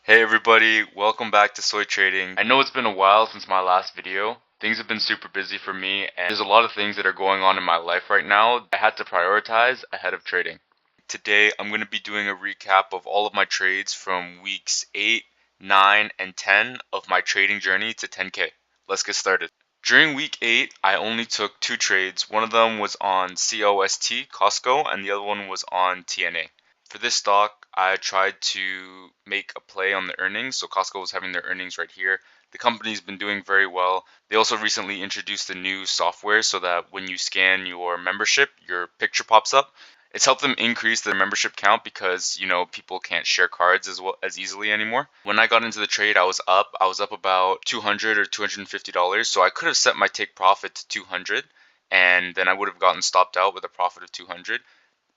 Hey everybody, welcome back to Soy Trading. I know it's been a while since my last video. Things have been super busy for me and there's a lot of things that are going on in my life right now I had to prioritize ahead of trading. Today I'm going to be doing a recap of all of my trades from weeks 8, 9, and 10 of my trading journey to 10K. Let's get started. During week 8, I only took 2 trades. One of them was on COST, Costco, and the other one was on TNA. For this stock, I tried to make a play on the earnings. So Costco was having their earnings right here. The company's been doing very well. They also recently introduced a new software so that when you scan your membership, your picture pops up. It's helped them increase their membership count because, people can't share cards as easily anymore. When I got into the trade, I was up. I was up about $200 or $250. So I could have set my take profit to 200 and then I would have gotten stopped out with a profit of 200.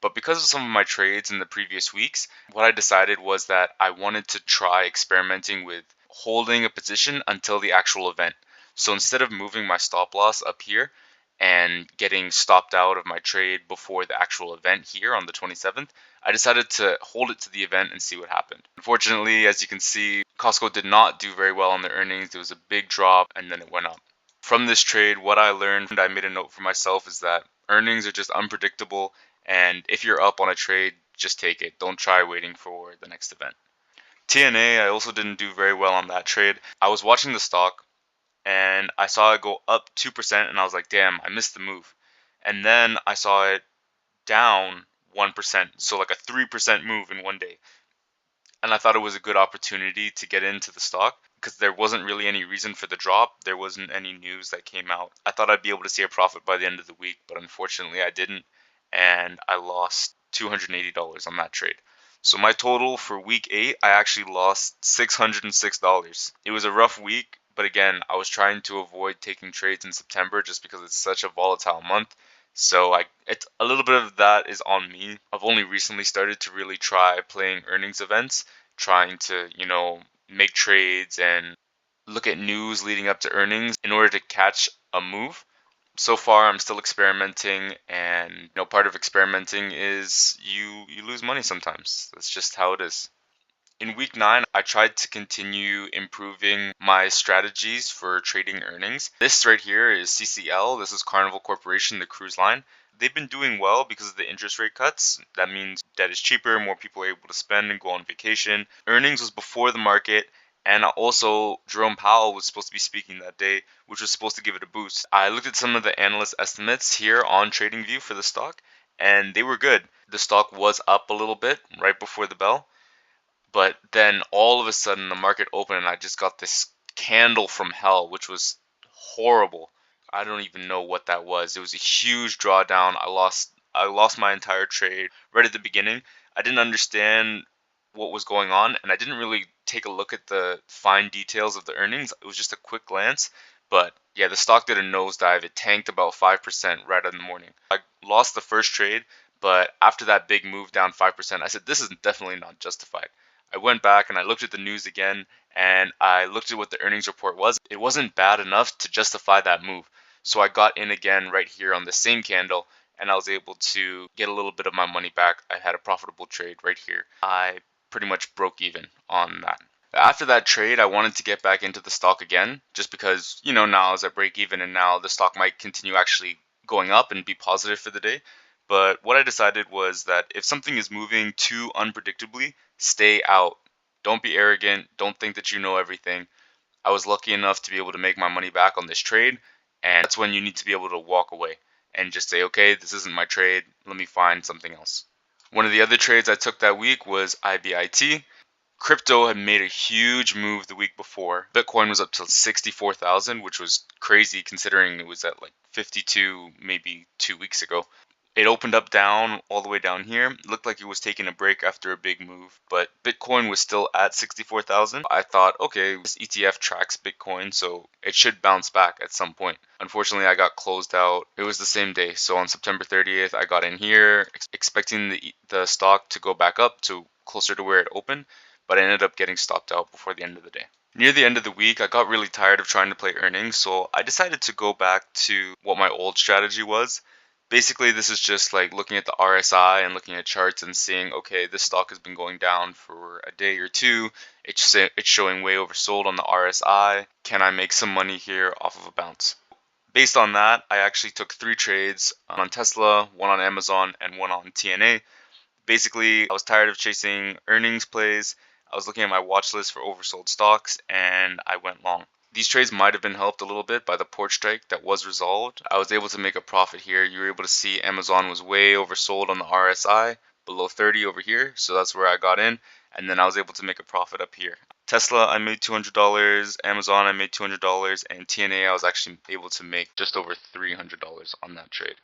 But because of some of my trades in the previous weeks, what I decided was that I wanted to try experimenting with holding a position until the actual event. So instead of moving my stop loss up here and getting stopped out of my trade before the actual event here on the 27th, I decided to hold it to the event and see what happened. Unfortunately, as you can see, Costco did not do very well on their earnings. There was a big drop and then it went up. From this trade, what I learned, I made a note for myself, is that earnings are just unpredictable. And if you're up on a trade, just take it. Don't try waiting for the next event. TNA, I also didn't do very well on that trade. I was watching the stock and I saw it go up 2% and I was like, damn, I missed the move. And then I saw it down 1%, so like a 3% move in one day. And I thought it was a good opportunity to get into the stock because there wasn't really any reason for the drop. There wasn't any news that came out. I thought I'd be able to see a profit by the end of the week, but unfortunately I didn't, and I lost $280 on that trade. So my total for week 8, I actually lost $606. It was a rough week, but again, I was trying to avoid taking trades in September just because it's such a volatile month. So it's a little bit of that is on me. I've only recently started to really try playing earnings events, trying to, make trades and look at news leading up to earnings in order to catch a move. So far, I'm still experimenting, and part of experimenting is you lose money sometimes. That's just how it is. In week 9, I tried to continue improving my strategies for trading earnings. This right here is CCL. This is Carnival Corporation, the cruise line. They've been doing well because of the interest rate cuts. That means debt is cheaper, more people are able to spend and go on vacation. Earnings was before the market, and also Jerome Powell was supposed to be speaking that day, which was supposed to give it a boost. I looked at some of the analyst estimates here on TradingView for the stock, and they were good. The stock was up a little bit right before the bell. But then all of a sudden the market opened and I just got this candle from hell, which was horrible. I don't even know what that was. It was a huge drawdown. I lost my entire trade right at the beginning. I didn't understand what was going on and I didn't really take a look at the fine details of the earnings. It was just a quick glance. But yeah, the stock did a nosedive. It tanked about 5% right in the morning. I lost the first trade, but after that big move down 5%, I said, this is definitely not justified. I went back and I looked at the news again and I looked at what the earnings report was. It wasn't bad enough to justify that move. So I got in again right here on the same candle and I was able to get a little bit of my money back. I had a profitable trade right here. I pretty much broke even on that. After that trade, I wanted to get back into the stock again just because, now I was at break even and now the stock might continue actually going up and be positive for the day. But what I decided was that if something is moving too unpredictably, stay out. Don't be arrogant. Don't think that you know everything. I was lucky enough to be able to make my money back on this trade, and that's when you need to be able to walk away and just say, okay, this isn't my trade. Let me find something else. One of the other trades I took that week was IBIT. Crypto had made a huge move the week before. Bitcoin was up to 64,000, which was crazy considering it was at like 52 maybe 2 weeks ago. It opened up down all the way down here. It looked like it was taking a break after a big move, but Bitcoin was still at 64,000. I thought, okay, this ETF tracks Bitcoin, so it should bounce back at some point. Unfortunately, I got closed out. It was the same day. So on September 30th, I got in here expecting the stock to go back up to closer to where it opened, but I ended up getting stopped out before the end of the day. Near the end of the week, I got really tired of trying to play earnings, so I decided to go back to what my old strategy was. Basically, this is just like looking at the RSI and looking at charts and seeing, okay, this stock has been going down for a day or two. It's showing way oversold on the RSI. Can I make some money here off of a bounce? Based on that, I actually took 3 trades on Tesla, one on Amazon, and one on TNA. Basically, I was tired of chasing earnings plays. I was looking at my watch list for oversold stocks, and I went long. These trades might have been helped a little bit by the port strike that was resolved. I was able to make a profit here. You were able to see Amazon was way oversold on the RSI, below 30 over here, so that's where I got in, and then I was able to make a profit up here. Tesla, I made $200, Amazon, I made $200, and TNA, I was actually able to make just over $300 on that trade.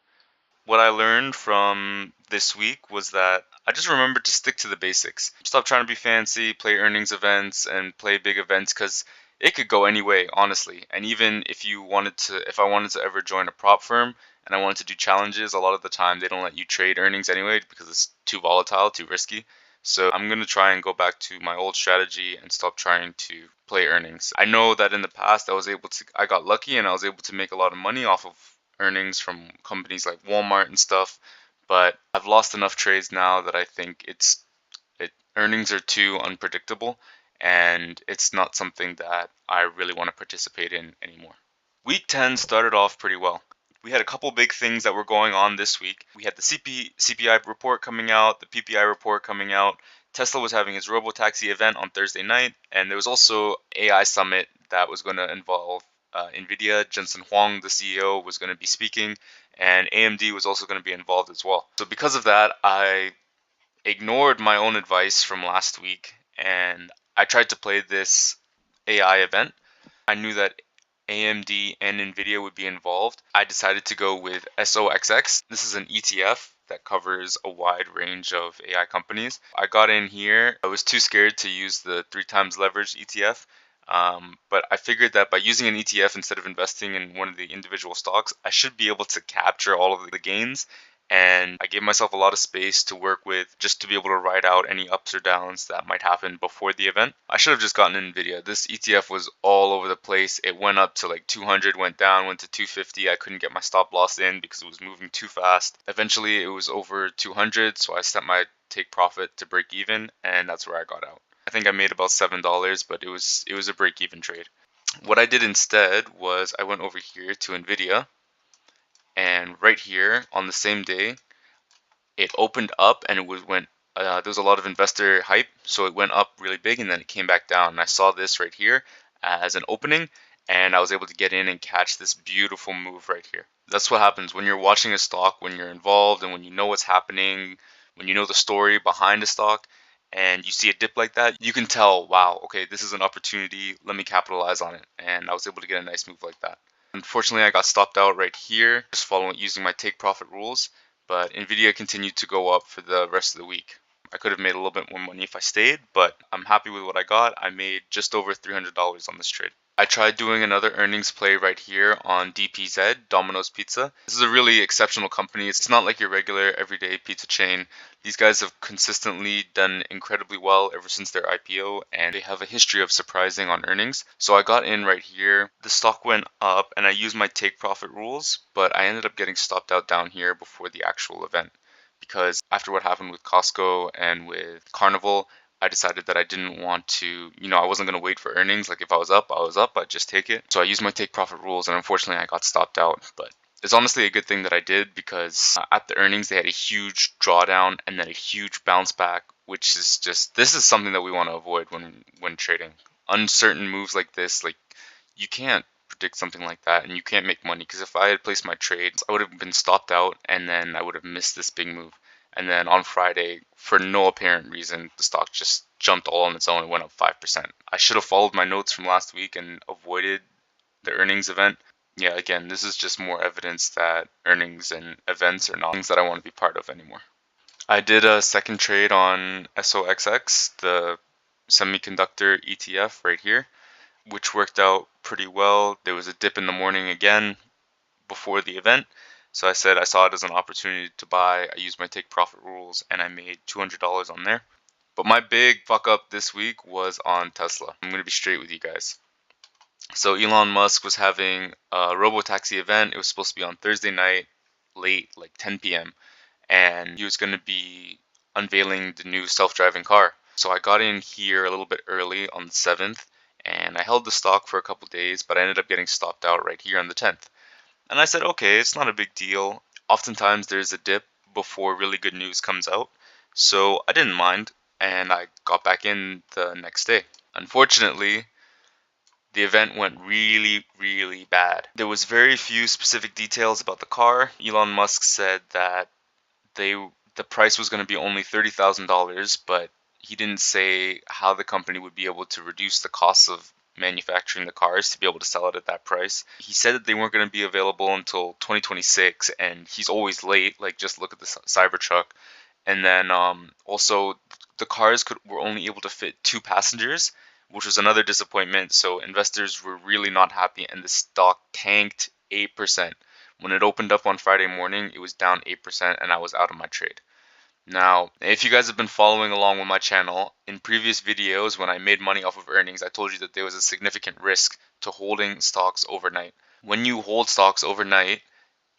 What I learned from this week was that I just remembered to stick to the basics. Stop trying to be fancy, play earnings events and play big events, because it could go any way, honestly. And even if I wanted to ever join a prop firm and I wanted to do challenges, a lot of the time they don't let you trade earnings anyway because it's too volatile, too risky. So I'm going to try and go back to my old strategy and stop trying to play earnings. I know that in the past I got lucky and I was able to make a lot of money off of earnings from companies like Walmart and stuff, but I've lost enough trades now that I think earnings are too unpredictable and it's not something that I really want to participate in anymore. Week 10 started off pretty well. We had a couple big things that were going on this week. We had the CPI report coming out, the PPI report coming out. Tesla was having its robotaxi event on Thursday night, and there was also AI Summit that was going to involve NVIDIA. Jensen Huang, the CEO, was going to be speaking, and AMD was also going to be involved as well. So because of that, I ignored my own advice from last week, and I tried to play this AI event. I knew that AMD and NVIDIA would be involved. I decided to go with SOXX. This is an ETF that covers a wide range of AI companies. I got in here. I was too scared to use the 3x leveraged ETF. But I figured that by using an ETF instead of investing in one of the individual stocks, I should be able to capture all of the gains. And I gave myself a lot of space to work with just to be able to ride out any ups or downs that might happen before the event. I should have just gotten NVIDIA. This ETF was all over the place. It went up to like 200, went down, went to 250. I couldn't get my stop loss in because it was moving too fast. Eventually, it was over 200, so I set my take profit to break even, and that's where I got out. I think I made about $7, but it was a break even trade. What I did instead was I went over here to NVIDIA, and right here on the same day it opened up and there was a lot of investor hype, so it went up really big and then it came back down, and I saw this right here as an opening, and I was able to get in and catch this beautiful move right here. That's what happens when you're watching a stock, when you're involved and when you know what's happening, when you know the story behind a stock and you see a dip like that, you can tell, wow, okay, this is an opportunity, let me capitalize on it. And I was able to get a nice move like that. Unfortunately, I got stopped out right here, just following using my take profit rules, but Nvidia continued to go up for the rest of the week. I could have made a little bit more money if I stayed, but I'm happy with what I got. I made just over $300 on this trade. I tried doing another earnings play right here on DPZ, Domino's Pizza. This is a really exceptional company. It's not like your regular everyday pizza chain. These guys have consistently done incredibly well ever since their IPO, and they have a history of surprising on earnings. So I got in right here. The stock went up, and I used my take profit rules, but I ended up getting stopped out down here before the actual event, because after what happened with Costco and with Carnival, I decided that I didn't want to, I wasn't going to wait for earnings. Like if I was up, I'd just take it. So I used my take profit rules, and unfortunately I got stopped out. But it's honestly a good thing that I did, because at the earnings they had a huge drawdown and then a huge bounce back, which is this is something that we want to avoid when trading. Uncertain moves like this, like you can't predict something like that and you can't make money, because if I had placed my trades, I would have been stopped out and then I would have missed this big move. And then on Friday, for no apparent reason, the stock just jumped all on its own and went up 5%. I should have followed my notes from last week and avoided the earnings event. Yeah, again, this is just more evidence that earnings and events are not things that I want to be part of anymore. I did a second trade on SOXX, the semiconductor ETF right here, which worked out pretty well. There was a dip in the morning again before the event. So I saw it as an opportunity to buy. I used my take profit rules and I made $200 on there. But my big fuck up this week was on Tesla. I'm going to be straight with you guys. So Elon Musk was having a robotaxi event. It was supposed to be on Thursday night. late, like 10 p.m. and he was going to be unveiling the new self-driving car. So I got in here a little bit early on the 7th, and I held the stock for a couple days, but I ended up getting stopped out right here on the 10th. And I said, okay, it's not a big deal. Oftentimes there's a dip before really good news comes out. So I didn't mind, and I got back in the next day. Unfortunately, the event went really, really bad. There was very few specific details about the car. Elon Musk said that the price was going to be only $30,000, but he didn't say how the company would be able to reduce the costs of manufacturing the cars to be able to sell it at that price. He said that they weren't going to be available until 2026, and he's always late. Like, just look at the Cybertruck. And then also the cars were only able to fit 2 passengers, which was another disappointment. So investors were really not happy, and the stock tanked 8%. When it opened up on Friday morning, it was down 8%, and I was out of my trade. Now, if you guys have been following along with my channel, in previous videos when I made money off of earnings, I told you that there was a significant risk to holding stocks overnight. When you hold stocks overnight,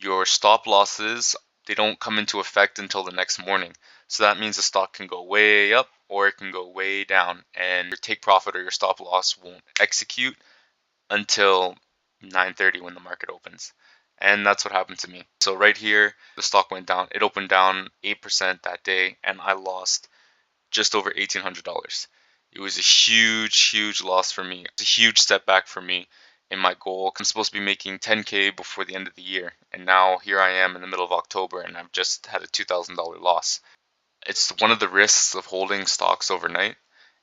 your stop losses, they don't come into effect until the next morning. So that means the stock can go way up or it can go way down, and your take profit or your stop loss won't execute until 9:30 when the market opens. And that's what happened to me. So right here, the stock went down. It opened down 8% that day, and I lost just over $1,800. It was a huge, huge loss for me. It's a huge step back for me in my goal. I'm supposed to be making 10K before the end of the year, and now here I am in the middle of October, and I've just had a $2,000 loss. It's one of the risks of holding stocks overnight,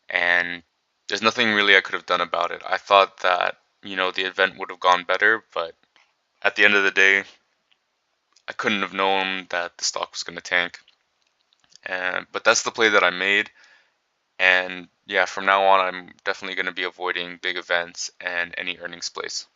and there's nothing really I could have done about it. I thought that, the event would have gone better, but at the end of the day, I couldn't have known that the stock was going to tank. But that's the play that I made. And yeah, from now on, I'm definitely going to be avoiding big events and any earnings plays.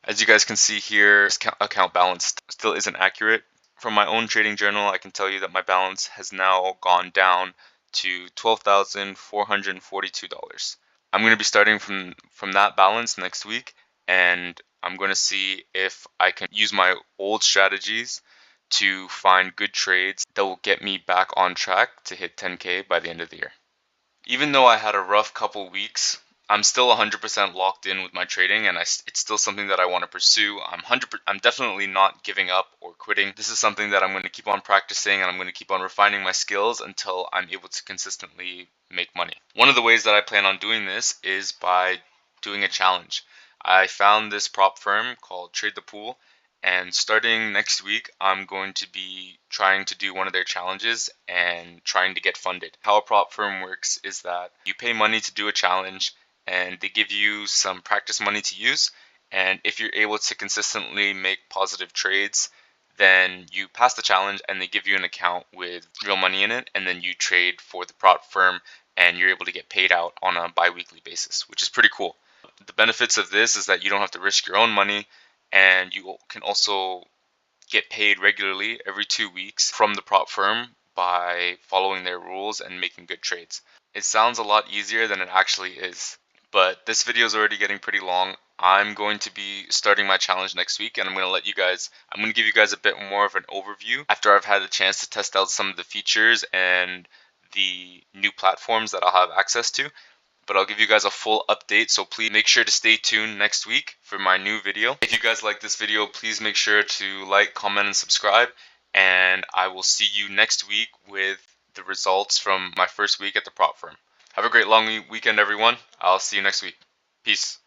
As you guys can see here, this account balance still isn't accurate. From my own trading journal, I can tell you that my balance has now gone down to $12,442. I'm going to be starting from that balance next week, and I'm going to see if I can use my old strategies to find good trades that will get me back on track to hit 10K by the end of the year. Even though I had a rough couple weeks, I'm still 100% locked in with my trading, and it's still something that I want to pursue. I'm definitely not giving up or quitting. This is something that I'm going to keep on practicing, and I'm going to keep on refining my skills until I'm able to consistently make money. One of the ways that I plan on doing this is by doing a challenge. I found this prop firm called Trade the Pool, and starting next week, I'm going to be trying to do one of their challenges and trying to get funded. How a prop firm works is that you pay money to do a challenge, and they give you some practice money to use. And if you're able to consistently make positive trades, then you pass the challenge and they give you an account with real money in it, and then you trade for the prop firm and you're able to get paid out on a bi-weekly basis, which is pretty cool. The benefits of this is that you don't have to risk your own money, and you can also get paid regularly every 2 weeks from the prop firm by following their rules and making good trades. It sounds a lot easier than it actually is, but this video is already getting pretty long. I'm going to be starting my challenge next week, and I'm going to give you guys a bit more of an overview after I've had a chance to test out some of the features and the new platforms that I'll have access to. But I'll give you guys a full update, so please make sure to stay tuned next week for my new video. If you guys like this video, please make sure to like, comment, and subscribe, and I will see you next week with the results from my first week at the prop firm. Have a great long weekend, everyone. I'll see you next week. Peace.